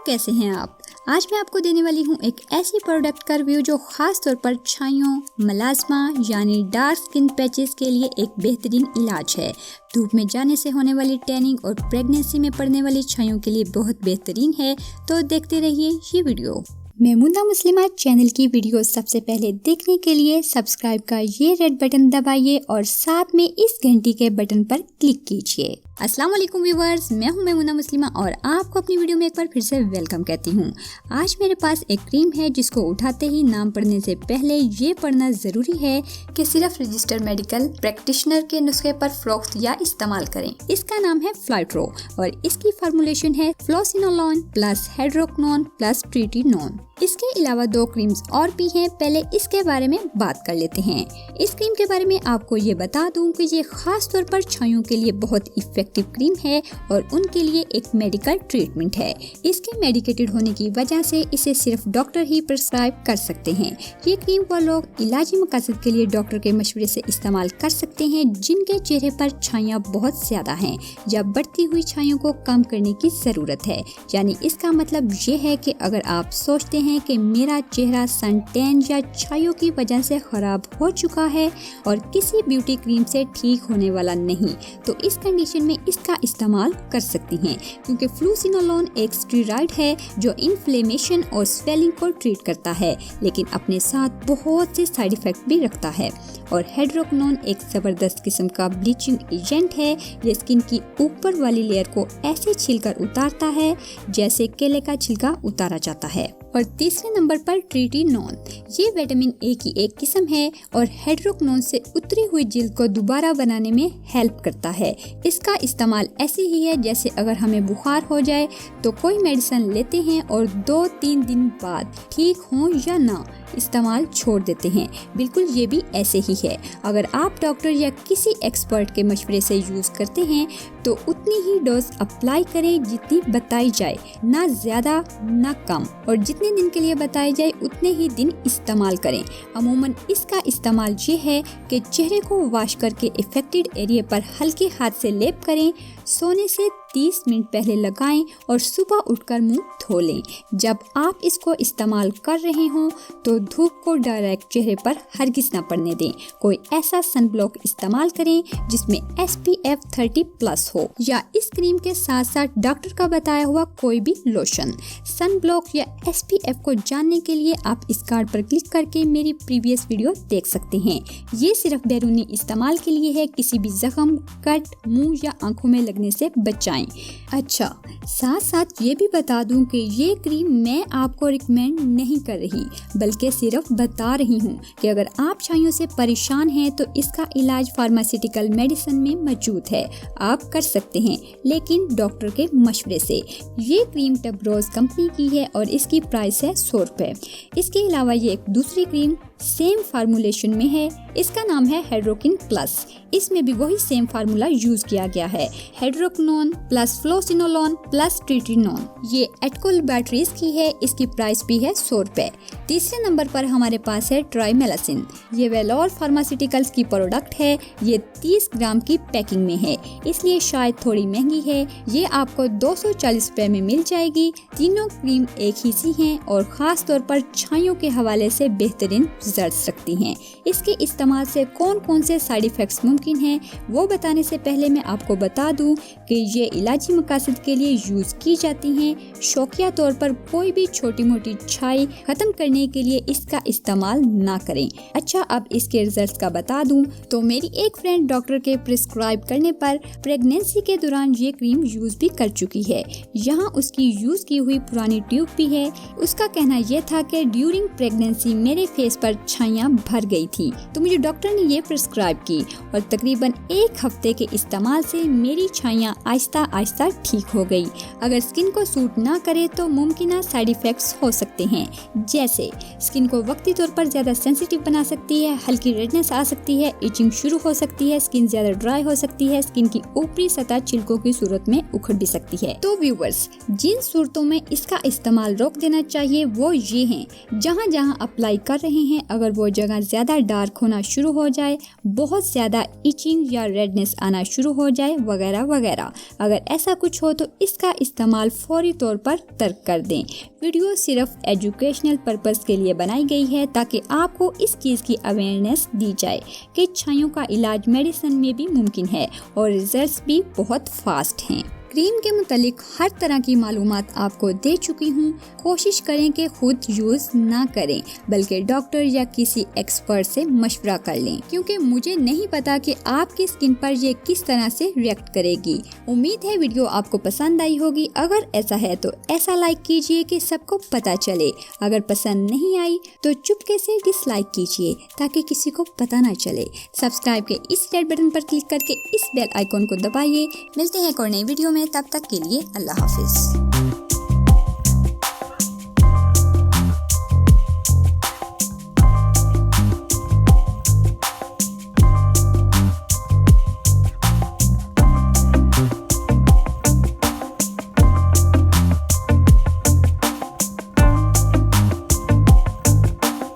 कैसे हैं आप? आज मैं आपको देने वाली हूँ एक ऐसी प्रोडक्ट का रिव्यू जो खास तौर पर छाइयों, मलाज्मा यानी डार्क स्किन पैचेस के लिए एक बेहतरीन इलाज है। धूप में जाने से होने वाली टैनिंग और प्रेगनेंसी में पड़ने वाली छाइयों के लिए बहुत बेहतरीन है। तो देखते रहिए ये वीडियो। मेमुना मुस्लिमा चैनल की वीडियो सबसे पहले देखने के लिए सब्सक्राइब का ये रेड बटन दबाइए और साथ में इस घंटी के बटन पर क्लिक कीजिए। अस्सलाम वालेकुम व्यूअर्स, मैं हूं मेमुना मुस्लिमा और आपको अपनी वीडियो में एक बार फिर से वेलकम कहती हूं। आज मेरे पास एक क्रीम है जिसको उठाते ही नाम पढ़ने से पहले ये पढ़ना ज़रूरी है कि सिर्फ रजिस्टर्ड मेडिकल प्रैक्टिशनर के नुस्खे पर फरोख्त या इस्तेमाल करें। इसका नाम है फ्लाइट्रो और इसकी फार्मूलेशन है फ्लोसिनोलॉन प्लस हाइड्रोक्विनोन प्लस ट्रिटिनोन। इसके अलावा 2 क्रीम्स और भी हैं। पहले इसके बारे में बात कर लेते हैं। इस क्रीम के बारे में आपको ये बता दूं कि ये खास तौर पर छाइयों के लिए बहुत इफेक्टिव क्रीम है और उनके लिए एक मेडिकल ट्रीटमेंट है। इसके मेडिकेटेड होने की वजह से इसे सिर्फ डॉक्टर ही प्रिस्क्राइब कर सकते हैं। ये क्रीम वो लोग इलाजी मकसद के लिए डॉक्टर के मशवरे से इस्तेमाल कर सकते हैं जिनके चेहरे पर छाइयाँ बहुत ज्यादा हैं या बढ़ती हुई छाइयों को कम करने की जरूरत है। यानी इसका मतलब ये है कि अगर आप सोचते हैं कि मेरा चेहरा सन टैन या छाइयों की वजह से खराब हो चुका है और किसी ब्यूटी क्रीम से ठीक होने वाला नहीं, तो इस कंडीशन में इसका इस्तेमाल कर सकती हैं क्योंकि फ्लोसिनोलॉन एक स्टेरॉइड है जो इन्फ्लेमेशन और स्वेलिंग को ट्रीट करता है, लेकिन अपने साथ बहुत से साइड इफेक्ट भी रखता है। और हाइड्रोक्विनोन एक जबरदस्त किस्म का ब्लीचिंग एजेंट है। ये स्किन की ऊपर वाली लेयर को ऐसे छिलकर उतारता है जैसे केले का छिलका उतारा जाता है। और तीसरे नंबर पर ट्रिटिनोन, ये विटामिन ए की एक किस्म है और हाइड्रोक्विनोन से उतरी हुई जिल्द को दोबारा बनाने में हेल्प करता है। इसका इस्तेमाल ऐसे ही है जैसे अगर हमें बुखार हो जाए तो कोई मेडिसिन लेते हैं और 2-3 दिन बाद ठीक हो या ना इस्तेमाल छोड़ देते हैं, बिल्कुल ये भी ऐसे ही है। अगर आप डॉक्टर या किसी एक्सपर्ट के मशवरे से यूज करते हैं तो उतनी ही डोज अप्लाई करें जितनी बताई जाए, ना ज्यादा ना कम, और जितने दिन के लिए बताए जाए उतने ही दिन इस्तेमाल करें। अमूमन इसका इस्तेमाल ये है कि चेहरे को वॉश करके इफेक्टेड एरिया पर हल्के हाथ से लेप करें, सोने से 30 मिनट पहले लगाएं और सुबह उठकर मुंह धो लें। जब आप इसको इस्तेमाल कर रहे हों तो धूप को डायरेक्ट चेहरे पर हरगिज न पड़ने दें। कोई ऐसा सन ब्लॉक इस्तेमाल करें जिसमें SPF 30+ हो या इस क्रीम के साथ साथ डॉक्टर का बताया हुआ कोई भी लोशन। सन ब्लॉक या SPF को जानने के लिए आप इस कार्ड पर क्लिक करके मेरी प्रीवियस वीडियो देख सकते हैं। ये सिर्फ बैरूनी इस्तेमाल के लिए है, किसी भी जख्म, कट, मुंह या आंखों में लगने से बचाएं। अच्छा, साथ साथ ये भी बता दूं कि ये क्रीम मैं आपको रिकमेंड नहीं कर रही, बल्कि सिर्फ बता रही हूँ कि अगर आप छाइयों से परेशान हैं तो इसका इलाज फार्मास्यूटिकल मेडिसिन में मौजूद है, आप कर सकते हैं, लेकिन डॉक्टर के मशवरे से। ये क्रीम टबरोज कंपनी की है और इसकी प्राइस है 100 रुपए। इसके अलावा ये एक दूसरी क्रीम सेम फार्मूलेशन में है, इसका नाम है हाइड्रोकिन प्लस। इसमें भी वही सेम फार्मूला यूज किया गया है, हाइड्रोक्विनोन प्लस फ्लोसिनोलॉन प्लस ट्रिटिनोन। ये एटकोल बैटरीज की है, इसकी प्राइस भी है 100 रुपए। तीसरे नंबर पर हमारे पास है ट्राइमेलासिन। ये वेलोर फार्मास्यूटिकल्स की प्रोडक्ट है। ये 30 ग्राम की पैकिंग में है, इसलिए शायद थोड़ी महंगी है। ये आपको 240 रुपए में मिल जाएगी। तीनों क्रीम एक ही सी हैं और खास तौर पर छाइयों के हवाले से बेहतरीन रिजल्ट्स रखती हैं। इसके इस्तेमाल से कौन कौन से साइड इफेक्ट्स मुमकिन हैं वो बताने से पहले मैं आपको बता दूं कि ये इलाजी मकासद के लिए यूज की जाती हैं। शौकिया तौर पर कोई भी छोटी मोटी छाई खत्म करने के लिए इसका इस्तेमाल ना करें। अच्छा, अब इसके रिजल्ट्स का बता दूं तो मेरी एक फ्रेंड डॉक्टर के प्रिस्क्राइब करने पर प्रेगनेंसी के दौरान ये क्रीम यूज भी कर चुकी है। यहाँ उसकी यूज की हुई पुरानी ट्यूब भी है। उसका कहना यह था कि ड्यूरिंग प्रेगनेंसी मेरे फेस पर छाइयाँ भर गई थी, तो मुझे डॉक्टर ने ये प्रिस्क्राइब की और तकरीबन 1 हफ्ते के इस्तेमाल से मेरी छाइयाँ आहिस्ता आहिस्ता ठीक हो गई। अगर स्किन को सूट ना करे तो मुमकिन साइड इफेक्ट्स हो सकते हैं, जैसे स्किन को वक्ती तौर पर ज्यादा सेंसिटिव बना सकती है, हल्की रेडनेस आ सकती है, इचिंग शुरू हो सकती है, स्किन ज्यादा ड्राई हो सकती है, स्किन की ऊपरी सतह छिलकों की सूरत में उखड़ भी सकती है। तो व्यूअर्स, जिन सूरतों में इसका इस्तेमाल रोक देना चाहिए वो ये हैं, जहाँ जहाँ अप्लाई कर रहे हैं अगर वो जगह ज़्यादा डार्क होना शुरू हो जाए, बहुत ज़्यादा इचिंग या रेडनेस आना शुरू हो जाए वगैरह वगैरह। अगर ऐसा कुछ हो तो इसका इस्तेमाल फौरी तौर पर तर्क कर दें। वीडियो सिर्फ एजुकेशनल पर्पस के लिए बनाई गई है ताकि आपको इस चीज़ की अवेयरनेस दी जाए कि छाइयों का इलाज मेडिसिन में भी मुमकिन है और रिजल्ट्स भी बहुत फास्ट हैं। क्रीम के मुतालिक हर तरह की मालूमात आपको दे चुकी हूँ। कोशिश करें कि खुद यूज़ ना करें बल्कि डॉक्टर या किसी एक्सपर्ट से मशवरा कर लें, क्योंकि मुझे नहीं पता कि आपकी स्किन पर ये किस तरह से रिएक्ट करेगी। उम्मीद है वीडियो आपको पसंद आई होगी। अगर ऐसा है तो ऐसा लाइक कीजिए कि सबको पता चले। अगर पसंद नहीं आई तो चुपके से डिसलाइक कीजिए ताकि किसी को पता ना चले। सब्सक्राइब के इस रेड बटन पर क्लिक करके इस बेल आइकॉन को दबाइए। मिलते हैं एक और नई वीडियो में, तब तक के लिए अल्लाह हाफिज।